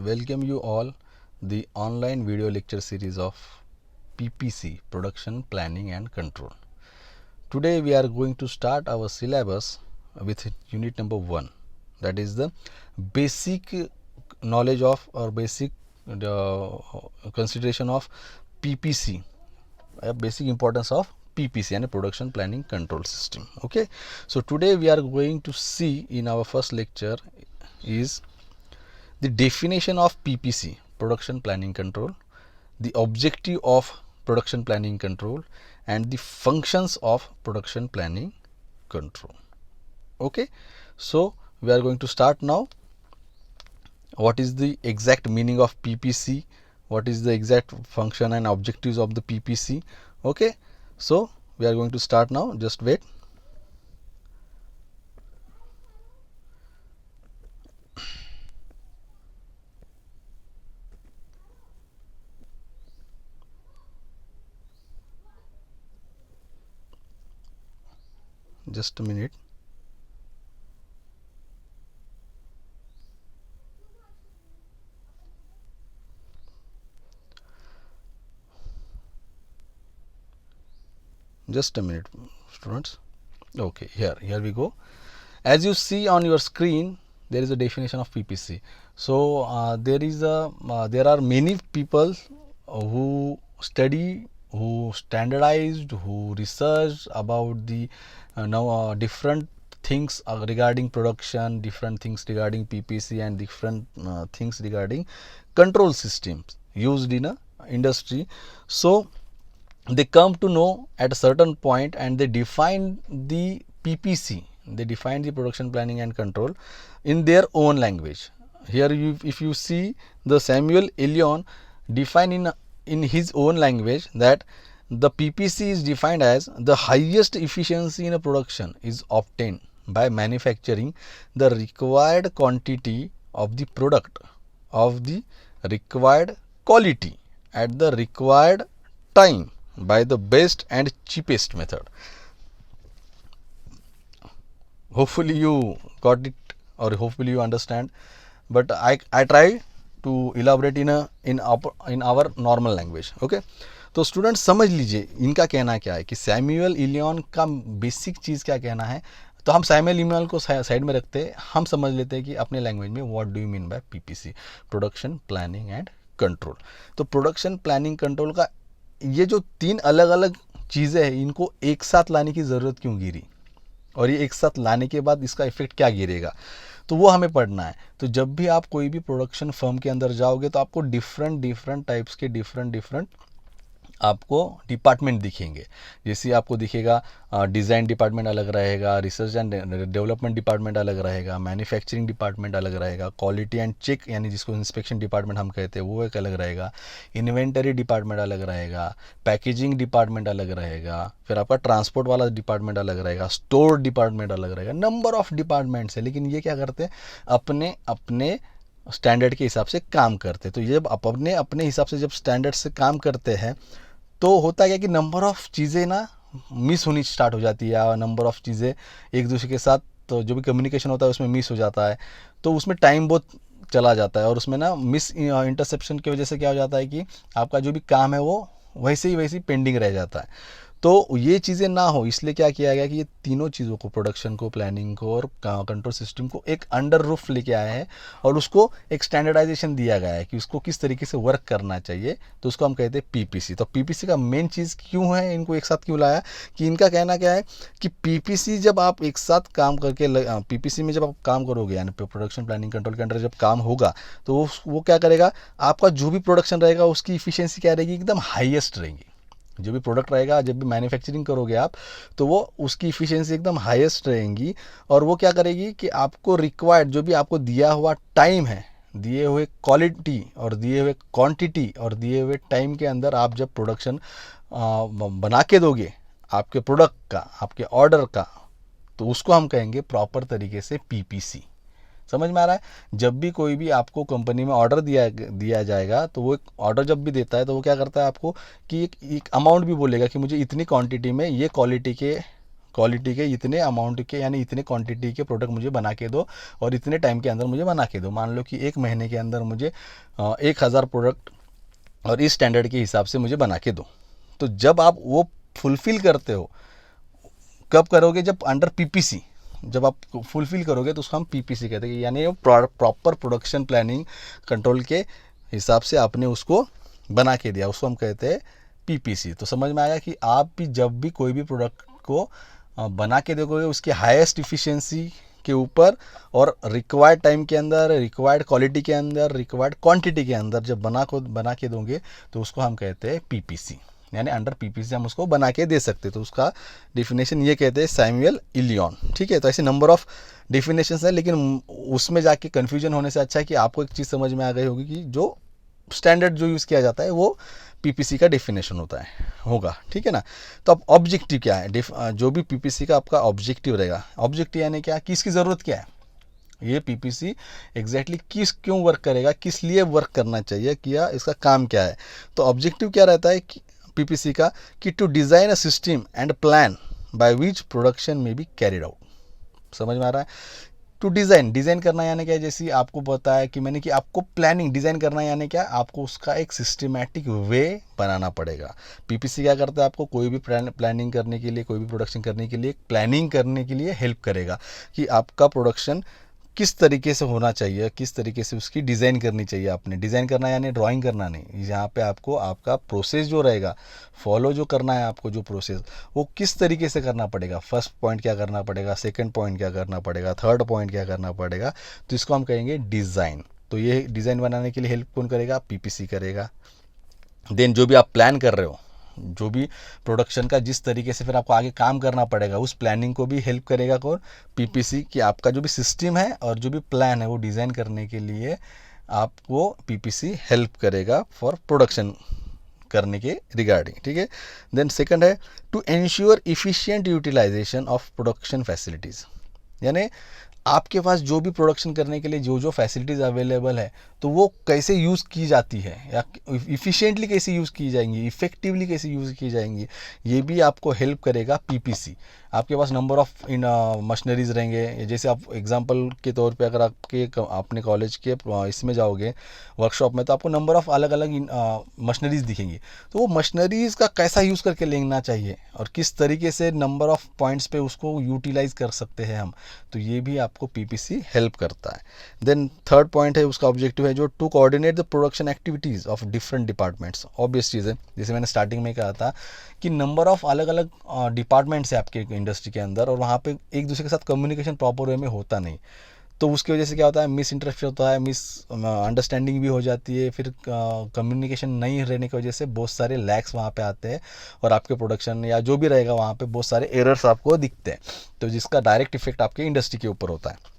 welcome you all the online video lecture series of PPC, Production Planning and Control. Today we are going to start our syllabus with unit number 1, that is the basic knowledge of or basic consideration of PPC, basic importance of PPC and a production planning control system. Okay, so today we are going to see in our first lecture is the definition of PPC, production planning control, the objective of production planning control, and the functions of production planning control. Okay, so we are going to start now. What is the exact meaning of PPC? What is the exact function and objectives of the PPC? Okay, so we are going to start now. Just wait. Just a minute. Just a minute, students. Okay, here we go. As you see on your screen, there is a definition of PPC. So there are many people who study, who standardized, who research about the different things regarding production, different things regarding PPC, and different things regarding control systems used in a industry. So they come to know at a certain point and they define the PPC, they define the production planning and control in their own language. Here if you see, the Samuel Elion define in his own language that the PPC is defined as the highest efficiency in a production is obtained by manufacturing the required quantity of the product of the required quality at the required time by the best and cheapest method. Hopefully you got it, or hopefully you understand, but I try to elaborate in our normal language. Okay, तो students समझ लीजिए इनका कहना क्या है कि Samuel Ilion का basic चीज़ क्या कहना है. तो हम सैमुअल इलियन को साइड में रखते हैं, हम समझ लेते हैं कि अपने लैंग्वेज में what do you mean by PPC, production planning and control. तो प्रोडक्शन प्लानिंग कंट्रोल का ये जो 3 अलग अलग चीज़ें हैं, इनको एक साथ लाने की ज़रूरत क्यों गिरी, और ये एक साथ लाने के बाद इसका इफेक्ट क्या गिरेगा, तो वो हमें पढ़ना है. तो जब भी आप कोई भी प्रोडक्शन फर्म के अंदर जाओगे तो आपको डिफरेंट टाइप्स के डिफरेंट आपको डिपार्टमेंट दिखेंगे. जैसे आपको दिखेगा डिज़ाइन डिपार्टमेंट अलग रहेगा, रिसर्च एंड डेवलपमेंट डिपार्टमेंट अलग रहेगा, मैन्युफैक्चरिंग डिपार्टमेंट अलग रहेगा, क्वालिटी एंड चेक यानी जिसको इंस्पेक्शन डिपार्टमेंट हम कहते हैं वो एक अलग रहेगा, इन्वेंटरी डिपार्टमेंट अलग रहेगा, पैकेजिंग डिपार्टमेंट अलग रहेगा, फिर आपका ट्रांसपोर्ट वाला डिपार्टमेंट अलग रहेगा, स्टोर डिपार्टमेंट अलग रहेगा. नंबर ऑफ डिपार्टमेंट्स है, लेकिन ये क्या करते हैं, अपने अपने स्टैंडर्ड के हिसाब से काम करते हैं. तो ये अपने हिसाब से जब स्टैंडर्ड से काम करते हैं तो होता है कि नंबर ऑफ़ चीज़ें ना मिस होनी स्टार्ट हो जाती है, और नंबर ऑफ़ चीज़ें एक दूसरे के साथ तो जो भी कम्युनिकेशन होता है उसमें मिस हो जाता है. तो उसमें टाइम बहुत चला जाता है, और उसमें ना मिस इंटरसेप्शन की वजह से क्या हो जाता है कि आपका जो भी काम है वो वैसे ही पेंडिंग रह जाता है. तो ये चीज़ें ना हो इसलिए क्या किया गया कि ये तीनों चीज़ों को, प्रोडक्शन को, प्लानिंग को और कंट्रोल सिस्टम को एक अंडर रूफ लेके आए हैं, और उसको एक स्टैंडर्डाइजेशन दिया गया है कि उसको किस तरीके से वर्क करना चाहिए. तो उसको हम कहते हैं पीपीसी. तो पीपीसी का मेन चीज़ क्यों है, इनको एक साथ क्यों लाया, कि इनका कहना क्या है कि पीपीसी जब आप एक साथ काम करके पीपीसी में जब आप काम करोगे, यानी प्रोडक्शन प्लानिंग कंट्रोल के अंडर जब काम होगा, तो वो क्या करेगा, आपका जो भी प्रोडक्शन रहेगा उसकी इफिशियंसी क्या रहेगी, एकदम हाईएस्ट रहेगी. जो भी प्रोडक्ट रहेगा, जब भी मैन्युफैक्चरिंग करोगे आप, तो वो उसकी इफ़िशियंसी एकदम हाईएस्ट रहेंगी. और वो क्या करेगी कि आपको रिक्वायर्ड जो भी आपको दिया हुआ टाइम है, दिए हुए क्वालिटी और दिए हुए क्वांटिटी और दिए हुए टाइम के अंदर आप जब प्रोडक्शन बना के दोगे आपके प्रोडक्ट का, आपके ऑर्डर का, तो उसको हम कहेंगे प्रॉपर तरीके से पीपीसी. समझ में आ रहा है. जब भी कोई भी आपको कंपनी में ऑर्डर दिया जाएगा, तो वो एक ऑर्डर जब भी देता है तो वो क्या करता है आपको कि एक अमाउंट भी बोलेगा कि मुझे इतनी क्वांटिटी में ये क्वालिटी के क्वालिटी के इतने अमाउंट के यानी इतने क्वांटिटी के प्रोडक्ट मुझे बना के दो और इतने टाइम के अंदर मुझे बना के दो। मान लो कि 1 महीने के अंदर मुझे 1000 प्रोडक्ट और इस स्टैंडर्ड के हिसाब से मुझे बना के दो। तो जब आप वो फुलफ़िल करते हो, कब करोगे? जब अंडर पीपीसी, जब आप फुलफ़िल करोगे तो उसको हम पीपीसी कहते हैं, यानी प्रॉपर प्रोडक्शन प्लानिंग कंट्रोल के हिसाब से आपने उसको बना के दिया, उसको हम कहते हैं पीपीसी। तो समझ में आया कि आप भी जब भी कोई भी प्रोडक्ट को बना के देखोगे उसकी हाईएस्ट इफ़िशियंसी के ऊपर और रिक्वायर्ड टाइम के अंदर, रिक्वायर्ड क्वालिटी के अंदर, रिक्वायर्ड क्वांटिटी के अंदर जब बना के दोगे तो उसको हम कहते हैं पीपीसी, यानी अंडर पीपीसी हम उसको बना के दे सकते। तो उसका डिफिनेशन ये कहते हैं सैमुअल इलियन। ठीक है, तो ऐसे नंबर ऑफ डिफिनेशंस है, लेकिन उसमें जाके कन्फ्यूजन होने से अच्छा है कि आपको एक चीज़ समझ में आ गई होगी कि जो स्टैंडर्ड जो यूज़ किया जाता है वो पीपीसी का डेफिनेशन होगा। ठीक है ना। तो अब ऑब्जेक्टिव क्या है? जो भी पीपीसी का आपका ऑब्जेक्टिव रहेगा, ऑब्जेक्टिव यानी क्या, किसकी ज़रूरत क्या है, ये पीपीसी एग्जैक्टली क्यों वर्क करेगा, किस लिए वर्क करना चाहिए, किया इसका काम क्या है। तो ऑब्जेक्टिव क्या रहता है कि पीपीसी का, कि to design a system and plan by which production में बी कैरिड आउट। समझ में आ रहा है? टू डिज़ाइन करना यानी क्या है, जैसे आपको पता है कि मैंने कि आपको प्लानिंग डिज़ाइन करना यानी क्या, आपको उसका एक सिस्टमैटिक वे बनाना पड़ेगा। पीपीसी क्या करता है, आपको कोई भी प्लानिंग करने के लिए, कोई भी प्रोडक्शन करने के लिए, प्लानिंग करने के लिए हेल्प करेगा कि आपका प्रोडक्शन किस तरीके से होना चाहिए, किस तरीके से उसकी डिज़ाइन करनी चाहिए। आपने डिज़ाइन करना यानी ड्राइंग करना नहीं, यहाँ पे आपको आपका प्रोसेस जो रहेगा, फॉलो जो करना है आपको, जो प्रोसेस वो किस तरीके से करना पड़ेगा, फर्स्ट पॉइंट क्या करना पड़ेगा, सेकंड पॉइंट क्या करना पड़ेगा, थर्ड पॉइंट क्या करना पड़ेगा, तो इसको हम कहेंगे डिज़ाइन। तो ये डिज़ाइन बनाने के लिए हेल्प कौन करेगा? पीपीसी करेगा। देन जो भी आप प्लान कर रहे हो, जो भी प्रोडक्शन का जिस तरीके से फिर आपको आगे काम करना पड़ेगा, उस प्लानिंग को भी हेल्प करेगा कौन? पीपीसी। कि आपका जो भी सिस्टम है और जो भी प्लान है वो डिज़ाइन करने के लिए आपको पीपीसी हेल्प करेगा फॉर प्रोडक्शन करने के रिगार्डिंग। ठीक है। देन सेकंड है to ensure efficient utilization of production facilities, यानी आपके पास जो भी प्रोडक्शन करने के लिए जो जो फैसिलिटीज़ अवेलेबल है तो वो कैसे यूज़ की जाती है, या इफ़िशिएंटली कैसे यूज़ की जाएंगी, इफ़ेक्टिवली कैसे यूज़ की जाएंगी, ये भी आपको हेल्प करेगा पीपीसी। आपके पास नंबर ऑफ मशीनरीज़ रहेंगे, जैसे आप एग्जांपल के तौर पे अगर अपने कॉलेज के इसमें जाओगे वर्कशॉप में, तो आपको नंबर ऑफ अलग अलग मशीनरीज़ दिखेंगी। तो वो मशीनरीज़ का कैसा यूज़ करके लेना चाहिए और किस तरीके से नंबर ऑफ पॉइंट्स पे उसको यूटिलाइज़ कर सकते हैं हम, तो ये भी आपको पीपीसी हेल्प करता है। देन थर्ड पॉइंट है, उसका ऑब्जेक्टिव है जो to coordinate the production activities of different departments. Obvious चीज़ है, जैसे मैंने स्टार्टिंग में कहा था कि नंबर ऑफ अलग अलग डिपार्टमेंट्स है आपके इंडस्ट्री के अंदर, और वहाँ पे एक दूसरे के साथ कम्युनिकेशन प्रॉपर वे में होता नहीं। तो उसकी वजह से क्या होता है, मिस इंटरप्शन होता है, मिस अंडरस्टैंडिंग भी हो जाती है, फिर कम्युनिकेशन नहीं रहने की वजह से बहुत सारे लैक्स वहाँ पे आते हैं और आपके प्रोडक्शन या जो भी रहेगा वहाँ पे बहुत सारे एरर्स आपको दिखते हैं, तो जिसका डायरेक्ट इफेक्ट आपके इंडस्ट्री के ऊपर होता है।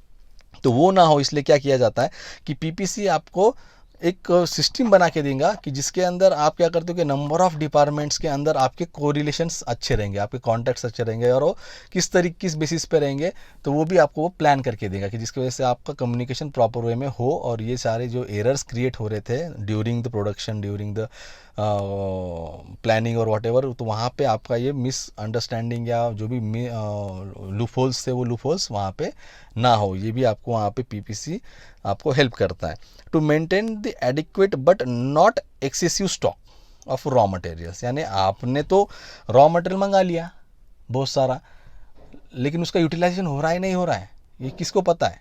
तो वो ना हो इसलिए क्या किया जाता है कि पीपीसी आपको एक सिस्टम बना के देगा कि जिसके अंदर आप क्या करते हो कि नंबर ऑफ डिपार्टमेंट्स के अंदर आपके कोरिलेशंस अच्छे रहेंगे, आपके कॉन्टैक्ट्स अच्छे रहेंगे, और वो किस बेसिस पे रहेंगे तो वो भी आपको वो प्लान करके देगा कि जिसकी वजह से आपका कम्युनिकेशन प्रॉपर वे में हो और ये सारे जो एरर्स क्रिएट हो रहे थे during the production, during the planning और वॉट एवर, तो वहाँ पे आपका ये मिसअंडरस्टैंडिंग या जो भी लूपहोल्स थे वो लूपहोल्स वहाँ पे ना हो। ये भी आपको वहाँ पे पीपीसी आपको हेल्प करता है। To maintain the adequate but not excessive stock of raw materials, यानी आपने तो रॉ मटेरियल मंगा लिया बहुत सारा, लेकिन उसका यूटिलाइजेशन हो रहा है नहीं हो रहा है, ये किसको पता है?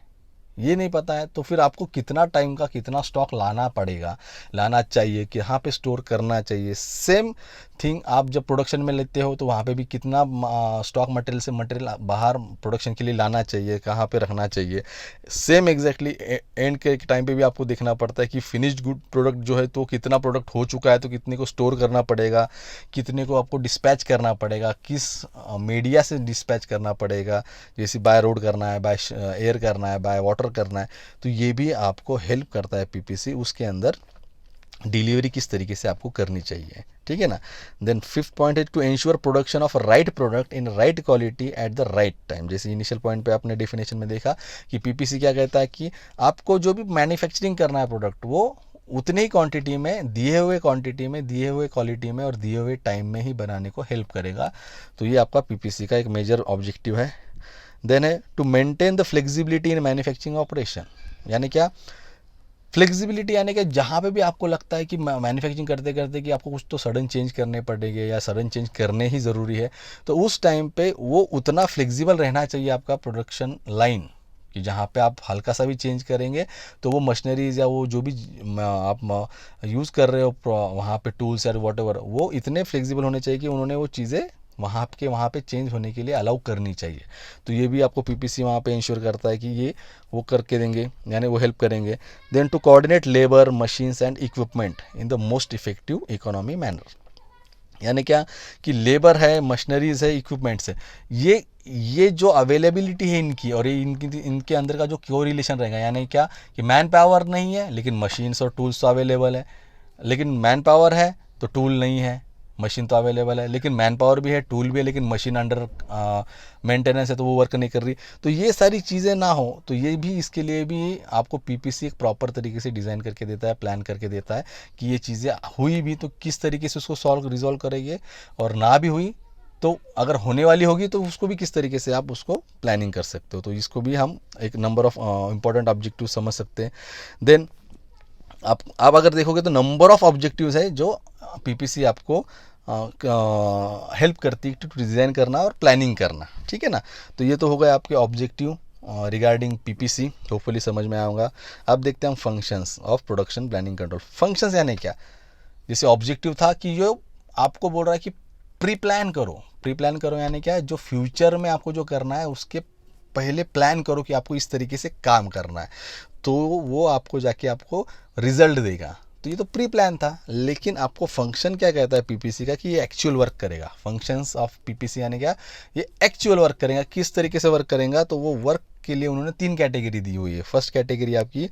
ये नहीं पता है। तो फिर आपको कितना टाइम का कितना स्टॉक लाना चाहिए, कि यहाँ पे स्टोर करना चाहिए। सेम थिंग आप जब प्रोडक्शन में लेते हो तो वहाँ पे भी कितना स्टॉक मटेरियल से मटेरियल बाहर प्रोडक्शन के लिए लाना चाहिए, कहाँ पे रखना चाहिए। सेम एग्जैक्टली एंड के टाइम पे भी आपको देखना पड़ता है कि फिनिश्ड गुड प्रोडक्ट जो है तो कितना प्रोडक्ट हो चुका है तो कितने को स्टोर करना पड़ेगा, कितने को आपको डिस्पैच करना पड़ेगा, किस मीडिया से डिस्पैच करना पड़ेगा, जैसे बाय रोड करना है, बाय एयर करना है, बाय वाटर करना है, तो ये भी आपको हेल्प करता है पीपीसी उसके अंदर डिलीवरी किस तरीके से आपको करनी चाहिए। ठीक है ना। देन फिफ्थ पॉइंट है to ensure production of right product in right quality at the right time. जैसे इनिशियल पॉइंट पे आपने डेफिनेशन में देखा कि पीपीसी क्या कहता है कि आपको जो भी मैन्युफैक्चरिंग करना है प्रोडक्ट वो उतनी ही क्वांटिटी में, दिए हुए क्वांटिटी में, दिए हुए क्वालिटी में और दिए हुए टाइम में ही बनाने को हेल्प करेगा। तो ये आपका पीपीसी का एक मेजर ऑब्जेक्टिव है। देन है to maintain the flexibility in manufacturing operation, यानी क्या, फ्लेक्सिबिलिटी यानी कि जहाँ पे भी आपको लगता है कि मैन्युफैक्चरिंग करते करते कि आपको कुछ तो सडन चेंज करने पड़ेंगे या सडन चेंज करने ही ज़रूरी है, तो उस टाइम पे वो उतना फ्लेक्सिबल रहना चाहिए आपका प्रोडक्शन लाइन, कि जहाँ पे आप हल्का सा भी चेंज करेंगे तो वो मशीनरीज या वो जो भी आप यूज़ कर रहे हो वहाँ पे टूल्स या वॉटेवर, वो इतने फ्लेक्सिबल होने चाहिए कि उन्होंने वो चीज़ें वहाँ पे चेंज होने के लिए अलाउ करनी चाहिए। तो ये भी आपको पीपीसी वहाँ पे इंश्योर करता है कि ये वो करके देंगे, यानी वो हेल्प करेंगे। Then to coordinate labour, machines and equipment in the most effective economy manner, यानी क्या कि लेबर है, मशीनरीज है, इक्विपमेंट्स है, ये जो अवेलेबिलिटी है इनकी और ये इनके अंदर का जो कोरिलेशन रहेगा, यानी क्या कि मैन पावर नहीं है लेकिन मशीन्स और टूल्स तो अवेलेबल है, लेकिन मैन पावर है तो टूल नहीं है, मशीन तो अवेलेबल है, लेकिन मैन पावर भी है, टूल भी है, लेकिन मशीन अंडर मेंटेनेंस है तो वो वर्क नहीं कर रही। तो ये सारी चीज़ें ना हो तो ये भी, इसके लिए भी आपको पीपीसी एक प्रॉपर तरीके से डिज़ाइन करके देता है, प्लान करके देता है कि ये चीज़ें हुई भी तो किस तरीके से उसको रिजॉल्व करेंगे, और ना भी हुई तो अगर होने वाली होगी तो उसको भी किस तरीके से आप उसको प्लानिंग कर सकते हो। तो इसको भी हम एक नंबर ऑफ इंपॉर्टेंट ऑब्जेक्टिव समझ सकते हैं। देन आप अगर देखोगे तो नंबर ऑफ ऑब्जेक्टिव्स है जो पीपीसी आपको हेल्प करती है टू डिज़ाइन करना और प्लानिंग करना, ठीक है ना। तो ये तो हो गए आपके ऑब्जेक्टिव रिगार्डिंग पीपीसी, होपफुली समझ में आऊँगा। अब देखते हैं हम functions of production planning control. Functions यानी क्या, जैसे ऑब्जेक्टिव था कि जो आपको बोल रहा है कि प्री प्लान करो, प्री प्लान करो यानी क्या है, जो फ्यूचर में आपको जो करना है उसके पहले प्लान करो कि आपको इस तरीके से काम करना है, तो वो आपको जाके आपको रिजल्ट देगा। तो ये तो प्री प्लान था, लेकिन आपको फंक्शन क्या कहता है पीपीसी का कि ये एक्चुअल वर्क करेगा। फंक्शंस ऑफ पीपीसी यानी क्या, ये एक्चुअल वर्क करेगा। किस तरीके से वर्क करेगा, तो वो वर्क के लिए उन्होंने 3 कैटेगरी दी हुई है। फर्स्ट कैटेगरी आपकी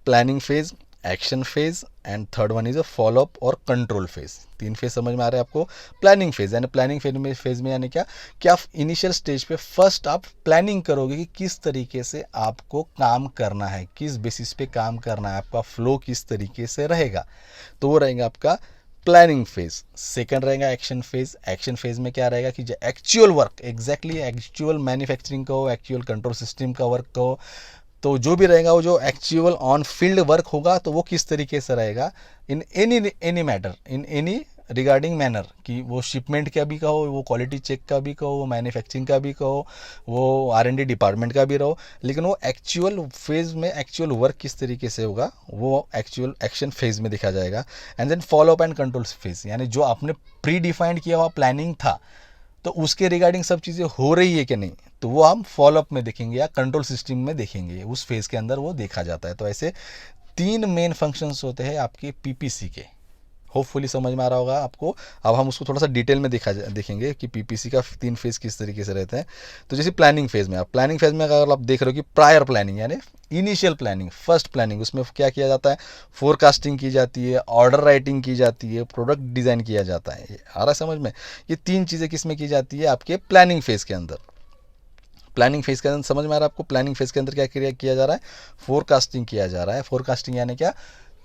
planning phase, action phase and third one is a follow up और कंट्रोल फेज। 3 फेज समझ में आ रहा है आपको। प्लानिंग फेज यानी प्लानिंग फेज में यानी क्या कि आप इनिशियल स्टेज पे फर्स्ट आप प्लानिंग करोगे कि किस तरीके से आपको काम करना है, किस बेसिस पे काम करना है, आपका फ्लो किस तरीके से रहेगा, तो वो रहेगा आपका प्लानिंग फेज। सेकंड रहेगा एक्शन फेज। एक्शन फेज में क्या रहेगा कि जो actual work, exactly actual manufacturing का हो, एक्चुअल कंट्रोल सिस्टम का वर्क का हो, तो जो भी रहेगा वो जो एक्चुअल ऑन फील्ड वर्क होगा तो वो किस तरीके से रहेगा in any matter, in any regarding manner, कि वो शिपमेंट का भी कहो, वो क्वालिटी चेक का भी कहो, वो मैन्युफैक्चरिंग का भी कहो, वो R&D डिपार्टमेंट का भी रहो, लेकिन वो एक्चुअल फेज में एक्चुअल वर्क किस तरीके से होगा वो एक्चुअल एक्शन फेज में दिखा जाएगा। And then follow up and control phase, यानी जो आपने प्री डिफाइंड किया हुआ प्लानिंग था तो उसके रिगार्डिंग सब चीज़ें हो रही है कि नहीं, तो वो हम फॉलोअप में देखेंगे या कंट्रोल सिस्टम में देखेंगे, उस फेज़ के अंदर वो देखा जाता है। तो ऐसे 3 मेन फंक्शंस होते हैं आपके पीपीसी के। होपफुली समझ में आ रहा होगा आपको। अब हम उसको थोड़ा सा डिटेल में देखेंगे कि पीपीसी का 3 फेज़ किस तरीके से रहते हैं। तो जैसे प्लानिंग फेज़ में, प्लानिंग फेज़ में अगर आप देख रहे हो कि प्रायर प्लानिंग यानी इनिशियल प्लानिंग, फर्स्ट प्लानिंग, उसमें क्या किया जाता है, फोरकास्टिंग की जाती है, ऑर्डर राइटिंग की जाती है, प्रोडक्ट डिज़ाइन किया जाता है। आ रहा है समझ में। ये 3 चीज़ें किस में की जाती है आपके प्लानिंग फेज़ के अंदर। प्लानिंग फेज़ के अंदर समझ में आ रहा है आपको। प्लानिंग फेज़ के अंदर क्या किया जा रहा है, फोरकास्टिंग किया जा रहा है। फोरकास्टिंग यानी क्या,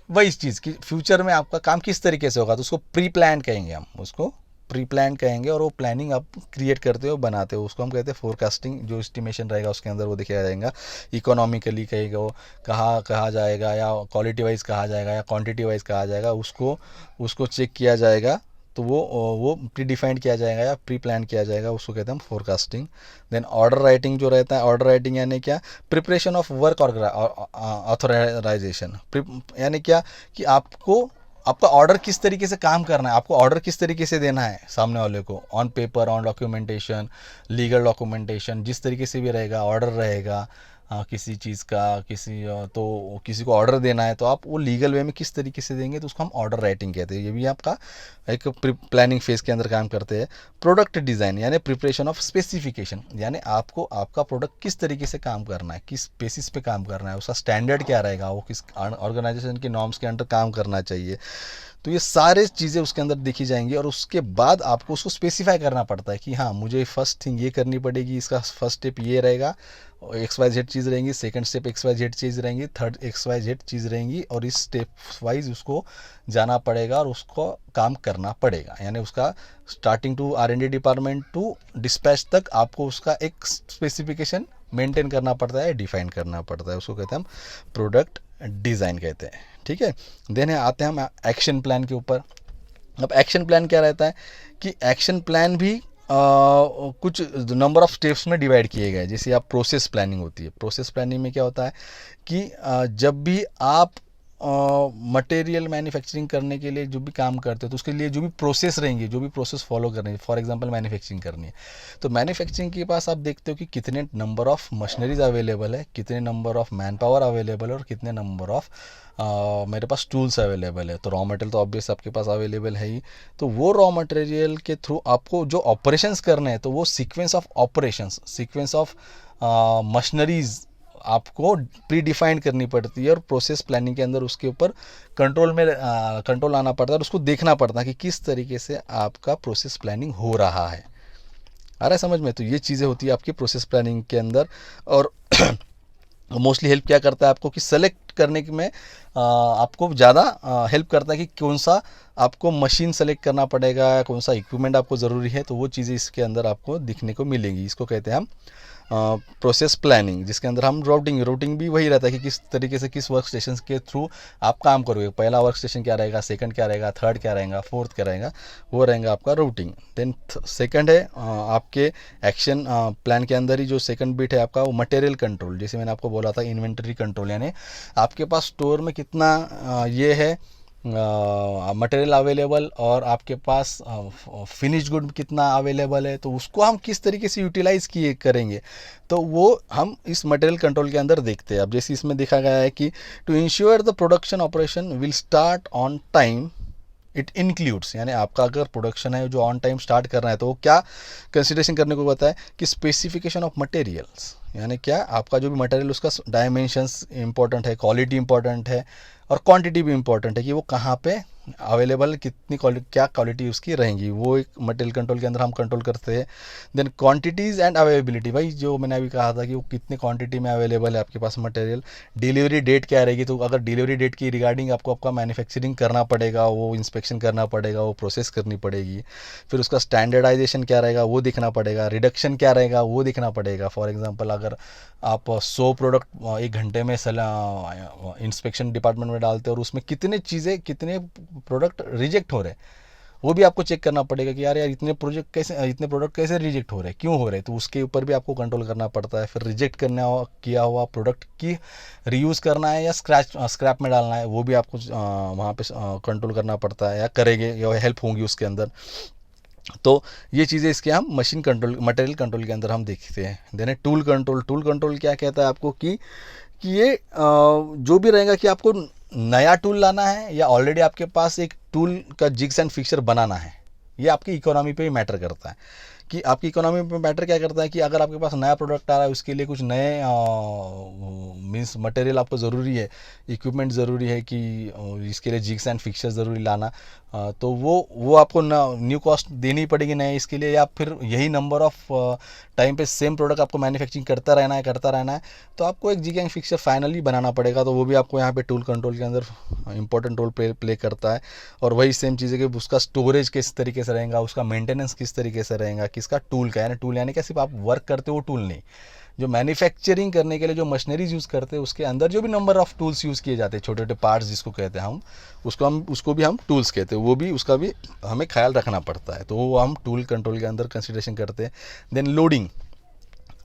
वही इस चीज़ की फ्यूचर में आपका काम किस तरीके से होगा, तो उसको प्री प्लान कहेंगे, हम उसको प्री प्लान कहेंगे। और वो प्लानिंग आप क्रिएट करते हो, बनाते हो, उसको हम कहते हैं फोरकास्टिंग। जो एस्टिमेशन रहेगा उसके अंदर वो दिखाया जाएगा, इकोनॉमिकली कहेगा वो कहा जाएगा, या क्वालिटी वाइज कहा जाएगा, या क्वांटिटी वाइज कहा जाएगा, उसको चेक किया जाएगा। तो वो प्री डिफाइंड किया जाएगा या प्री प्लान किया जाएगा, उसको कहते हैं हम फोरकास्टिंग। देन ऑर्डर राइटिंग जो रहता है, ऑर्डर राइटिंग यानी क्या, प्रिपरेशन ऑफ वर्क ऑथराइजेशन। यानी क्या कि आपका ऑर्डर किस तरीके से काम करना है, आपको ऑर्डर किस तरीके से देना है सामने वाले को, on paper, on documentation, legal documentation, जिस तरीके से भी रहेगा ऑर्डर रहेगा किसी चीज़ का, तो किसी को ऑर्डर देना है तो आप वो लीगल वे में किस तरीके से देंगे, तो उसको हम ऑर्डर राइटिंग कहते हैं। ये भी आपका एक प्लानिंग फेज़ के अंदर काम करते हैं। प्रोडक्ट डिज़ाइन यानी प्रिपरेशन ऑफ स्पेसिफिकेशन, यानी आपको आपका प्रोडक्ट किस तरीके से काम करना है, किस बेसिस पे काम करना है, उसका स्टैंडर्ड क्या रहेगा, वो किस ऑर्गेनाइजेशन के नॉर्म्स के अंडर काम करना चाहिए। तो ये सारे चीज़ें उसके अंदर देखी जाएंगी और उसके बाद आपको उसको स्पेसिफाई करना पड़ता है कि हाँ मुझे फर्स्ट थिंग ये करनी पड़ेगी, इसका फर्स्ट स्टेप ये रहेगा, एक्स वाई जेड चीज़ रहेंगी, second step X Y Z चीज़ रहेंगी, थर्ड एक्स वाई जेड चीज़ रहेंगी, और इस स्टेप वाइज उसको जाना पड़ेगा और उसको काम करना पड़ेगा। यानी उसका starting to R&D department to dispatch तक आपको उसका एक स्पेसिफिकेशन मेंटेन करना पड़ता है, डिफाइन करना पड़ता है। उसको कहते हैं हम प्रोडक्ट डिज़ाइन कहते हैं। ठीक है, देन आते हैं हम एक्शन प्लान के ऊपर। अब एक्शन प्लान क्या रहता है कि एक्शन प्लान भी कुछ नंबर ऑफ स्टेप्स में डिवाइड किए गए। जैसे आप प्रोसेस प्लानिंग होती है, प्रोसेस प्लानिंग में क्या होता है कि जब भी आप मटेरियल मैन्युफैक्चरिंग करने के लिए जो भी काम करते हो तो उसके लिए जो भी प्रोसेस रहेंगी, जो भी प्रोसेस फॉलो करनी है, फॉर एग्जांपल मैन्युफैक्चरिंग करनी है, तो मैन्युफैक्चरिंग के पास आप देखते हो कि कितने नंबर ऑफ मशीनरीज अवेलेबल है, कितने number of man power available है और कितने नंबर ऑफ मेरे पास टूल्स अवेलेबल है। तो रॉ मटेरियल तो ऑब्वियस आपके पास अवेलेबल है ही, तो वो रॉ मटेरियल के थ्रू आपको जो ऑपरेशंस करने हैं तो वो sequence of operations, sequence of machineries आपको प्री डिफाइंड करनी पड़ती है और प्रोसेस प्लानिंग के अंदर उसके ऊपर कंट्रोल आना पड़ता है और उसको देखना पड़ता है कि किस तरीके से आपका प्रोसेस प्लानिंग हो रहा है। आ रहा है समझ में? तो ये चीज़ें होती है आपकी प्रोसेस प्लानिंग के अंदर। और मोस्टली हेल्प क्या करता है आपको कि सेलेक्ट करने में आपको ज़्यादा हेल्प करता है कि कौन सा आपको मशीन सेलेक्ट करना पड़ेगा, कौन सा इक्विपमेंट आपको ज़रूरी है, तो वो चीज़ें इसके अंदर आपको दिखने को मिलेंगी। इसको कहते हैं हम प्रोसेस प्लानिंग, जिसके अंदर हम रूटिंग भी वही रहता है कि किस तरीके से किस वर्क स्टेशन के थ्रू आप काम करोगे। पहला वर्क स्टेशन क्या रहेगा, सेकंड क्या रहेगा, थर्ड क्या रहेगा, फोर्थ क्या रहेगा, वो रहेगा आपका रूटिंग। देन सेकंड है आपके एक्शन प्लान के अंदर ही जो सेकंड बिट है आपका वो मटेरियल कंट्रोल। जैसे मैंने आपको बोला था इन्वेंटरी कंट्रोल, यानी आपके पास स्टोर में कितना ये है मटेरियल अवेलेबल और आपके पास फिनिश गुड कितना अवेलेबल है, तो उसको हम किस तरीके से यूटिलाइज किए करेंगे, तो वो हम इस मटेरियल कंट्रोल के अंदर देखते हैं। अब जैसे इसमें देखा गया है कि to ensure the production operation will start on time it includes, यानी आपका अगर प्रोडक्शन है जो ऑन टाइम स्टार्ट करना है तो वो क्या कंसिडरेशन करने को बताया कि स्पेसिफिकेशन ऑफ मटेरियल्स, यानी क्या आपका जो भी मटेरियल उसका डायमेंशंस इंपॉर्टेंट है, क्वालिटी इंपॉर्टेंट है और क्वांटिटी भी इंपॉर्टेंट है कि वो कहाँ पे अवेलेबल, कितनी क्या क्वालिटी उसकी रहेंगी, वो एक मटेरियल कंट्रोल के अंदर हम कंट्रोल करते हैं। देन क्वांटिटीज़ एंड अवेलेबिलिटी, भाई जो मैंने अभी कहा था कि वो कितने क्वांटिटी में अवेलेबल है आपके पास मटेरियल, डिलीवरी डेट क्या रहेगी, तो अगर डिलीवरी डेट की रिगार्डिंग आपको आपका मैन्युफैक्चरिंग करना पड़ेगा, वो इंस्पेक्शन करना पड़ेगा, वो प्रोसेस करनी पड़ेगी। फिर उसका स्टैंडर्डाइजेशन क्या रहेगा वो देखना पड़ेगा, रिडक्शन क्या रहेगा वो देखना पड़ेगा। फॉर एग्जांपल अगर आप 100 प्रोडक्ट एक घंटे में इंस्पेक्शन डिपार्टमेंट में डालते हैं और उसमें कितने प्रोडक्ट रिजेक्ट हो रहे हैं, वो भी आपको चेक करना पड़ेगा कि यार इतने प्रोडक्ट कैसे रिजेक्ट हो रहे हैं, क्यों हो रहे हैं, तो उसके ऊपर भी आपको कंट्रोल करना पड़ता है। फिर रिजेक्ट किया हुआ प्रोडक्ट की रीयूज़ करना है या स्क्रैप में डालना है, वो भी आपको वहाँ पे कंट्रोल करना पड़ता है या करेंगे या हेल्प होंगी उसके अंदर। तो ये चीज़ें इसके हम मशीन कंट्रोल, मटेरियल कंट्रोल के अंदर हम देखते हैं। Then tool control, tool control क्या कहता है आपको कि ये जो भी रहेगा कि आपको नया टूल लाना है या ऑलरेडी आपके पास एक टूल का जिग्स एंड फिक्सर बनाना है, ये आपकी इकोनॉमी पे ही मैटर करता है। कि आपकी इकोनॉमी पे मैटर क्या करता है कि अगर आपके पास नया प्रोडक्ट आ रहा है उसके लिए कुछ नए मीन्स मटेरियल आपको ज़रूरी है, इक्विपमेंट ज़रूरी है कि इसके लिए जिग्स एंड फिक्सर ज़रूरी लाना, तो वो आपको न्यू कॉस्ट देनी पड़ेगी नए इसके लिए, या फिर यही नंबर ऑफ टाइम पे सेम प्रोडक्ट आपको मैन्युफैक्चरिंग करता रहना है, तो आपको एक जिग एंड फिक्सर फाइनली बनाना पड़ेगा। तो वो भी आपको यहाँ पे टूल कंट्रोल के अंदर इंपॉर्टेंट रोल प्ले करता है। और वही सेम चीज़ है कि उसका स्टोरेज किस तरीके से रहेगा, उसका मेंटेनेंस किस तरीके से रहेगा, किसका टूल का, यानी टूल यानी क्या सिर्फ आप वर्क करते हो टूल नहीं, जो मैन्युफैक्चरिंग करने के लिए जो मशीनरीज यूज़ करते हैं उसके अंदर जो भी नंबर ऑफ टूल्स यूज़ किए जाते हैं, छोटे छोटे पार्ट्स जिसको कहते हैं हम, उसको भी हम टूल्स कहते हैं, वो भी उसका भी हमें ख्याल रखना पड़ता है। तो वो हम टूल कंट्रोल के अंदर कंसिडरेशन करते हैं। देन लोडिंग,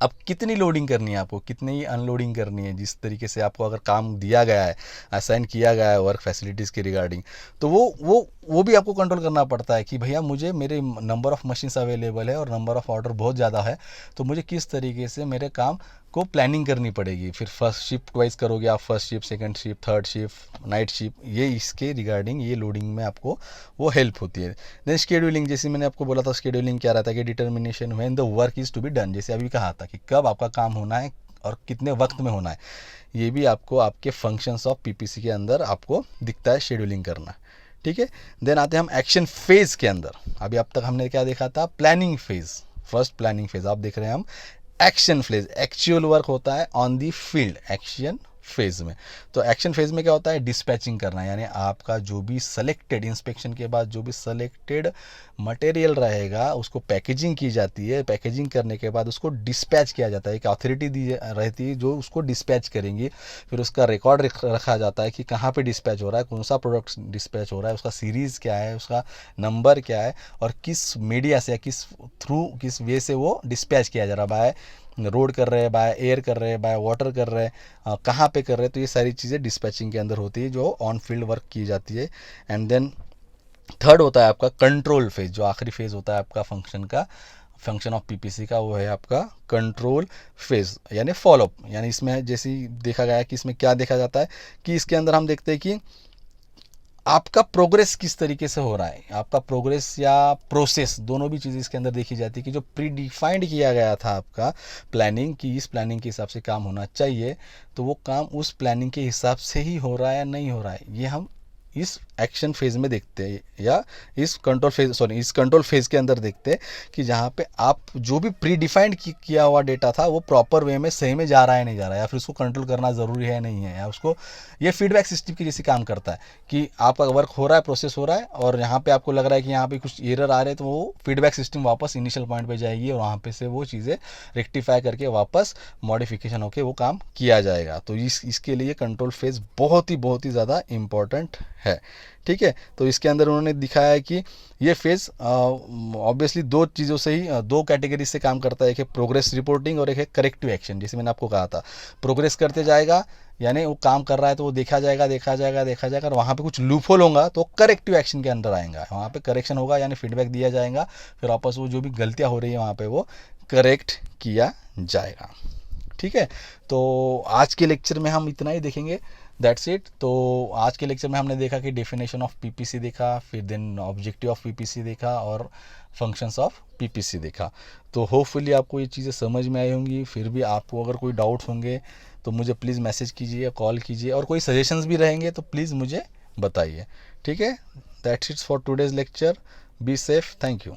अब कितनी लोडिंग करनी है आपको, कितनी अनलोडिंग करनी है, जिस तरीके से आपको अगर काम दिया गया है, असाइन किया गया है वर्क फैसिलिटीज़ के रिगार्डिंग, तो वो भी आपको कंट्रोल करना पड़ता है कि भैया मुझे मेरे नंबर ऑफ मशीन्स अवेलेबल है और नंबर ऑफ ऑर्डर बहुत ज़्यादा है, तो मुझे किस तरीके से मेरे काम को प्लानिंग करनी पड़ेगी। फिर फर्स्ट शिफ्ट वाइज करोगे आप, first shift, second shift, third shift, night shift, ये इसके रिगार्डिंग ये लोडिंग में आपको वो हेल्प होती है। देन शेड्यूलिंग, जैसे मैंने आपको बोला था शेड्यूलिंग क्या रहता है कि determination when the work is to be done, जैसे अभी कहा था कि कब आपका काम होना है और कितने वक्त में होना है, ये भी आपको आपके फंक्शंस ऑफ पीपीसी के अंदर आपको दिखता है शेड्यूलिंग करना। ठीक है। देन आते हैं हम एक्शन फेज के अंदर। अभी अब तक हमने क्या देखा था, planning phase, first planning phase. आप देख रहे हैं हम एक्शन फेज, एक्चुअल वर्क होता है on the field action phase में। तो एक्शन फेज में क्या होता है, डिस्पैचिंग करना, यानी आपका जो भी सेलेक्टेड, इंस्पेक्शन के बाद जो भी सेलेक्टेड मटेरियल रहेगा उसको पैकेजिंग की जाती है। पैकेजिंग करने के बाद उसको डिस्पैच किया जाता है, एक अथॉरिटी दी रहती है जो उसको डिस्पैच करेंगी। फिर उसका रिकॉर्ड रखा जाता है कि कहाँ पे डिस्पैच हो रहा है, कौन सा प्रोडक्ट डिस्पैच हो रहा है, उसका सीरीज़ क्या है, उसका नंबर क्या है, और किस मीडिया से या किस वे से वो डिस्पैच किया जा रहा है, बाय रोड कर रहे हैं, बाय एयर कर रहे हैं, बाय वाटर कर रहे हैं, कहाँ पे कर रहे हैं। तो ये सारी चीज़ें डिस्पैचिंग के अंदर होती है जो ऑन फील्ड वर्क की जाती है। एंड देन थर्ड होता है आपका कंट्रोल फेज, जो आखिरी फेज होता है आपका फंक्शन ऑफ पीपीसी का, वो है आपका कंट्रोल फेज यानी फॉलोअप। यानी इसमें जैसे ही देखा गया है कि इसमें क्या देखा जाता है कि इसके अंदर हम देखते हैं कि आपका प्रोग्रेस किस तरीके से हो रहा है, आपका प्रोग्रेस या प्रोसेस, दोनों भी चीज़ें इसके अंदर देखी जाती है कि जो प्री डिफाइंड किया गया था आपका प्लानिंग की, इस प्लानिंग के हिसाब से काम होना चाहिए, तो वो काम उस प्लानिंग के हिसाब से ही हो रहा है या नहीं हो रहा है, ये हम इस एक्शन फेज में देखते हैं, या इस कंट्रोल फेज के अंदर देखते हैं कि जहाँ पे आप जो भी प्री डिफाइंड किया हुआ डेटा था वो प्रॉपर वे में सही में जा रहा है नहीं जा रहा है, या फिर उसको कंट्रोल करना ज़रूरी है नहीं है, या उसको, ये फीडबैक सिस्टम की जैसे काम करता है कि आपका वर्क हो रहा है, प्रोसेस हो रहा है, और यहाँ पे आपको लग रहा है कि यहाँ पे कुछ एरर आ रहे हैं, तो वो फीडबैक सिस्टम वापस इनिशियल पॉइंट पे जाएगी और वहाँ पे से वो चीज़ें रेक्टिफाई करके वापस मॉडिफिकेशन होके वो काम किया जाएगा। तो इसके लिए कंट्रोल फेज बहुत ही ज़्यादा इम्पॉर्टेंट है, ठीक है। तो इसके अंदर उन्होंने दिखाया है कि ये फेज ऑब्वियसली दो चीज़ों से ही, दो कैटेगरी से काम करता है, एक है प्रोग्रेस रिपोर्टिंग और एक है करेक्टिव एक्शन। जैसे मैंने आपको कहा था, प्रोग्रेस करते जाएगा यानी वो काम कर रहा है तो वो देखा जाएगा और वहाँ पे कुछ लूपहोल होगा तो करेक्टिव एक्शन के अंदर आएगा, वहाँ पे करेक्शन होगा यानी फीडबैक दिया जाएगा, फिर वापस वो जो भी गलतियाँ हो रही है वहाँ पे वो करेक्ट किया जाएगा, ठीक है। तो आज के लेक्चर में हम इतना ही देखेंगे, दैट्स इट। तो आज के लेक्चर में हमने देखा कि डेफिनेशन ऑफ पीपीसी देखा, फिर देन ऑब्जेक्टिव ऑफ पीपीसी देखा और फंक्शंस ऑफ पीपीसी देखा। तो होपफुली आपको ये चीज़ें समझ में आई होंगी। फिर भी आपको अगर कोई डाउट्स होंगे तो मुझे प्लीज़ मैसेज कीजिए, कॉल कीजिए, और कोई सजेशंस भी रहेंगे तो प्लीज़ मुझे बताइए, ठीक है। That's it's for today's lecture. Be safe, thank you.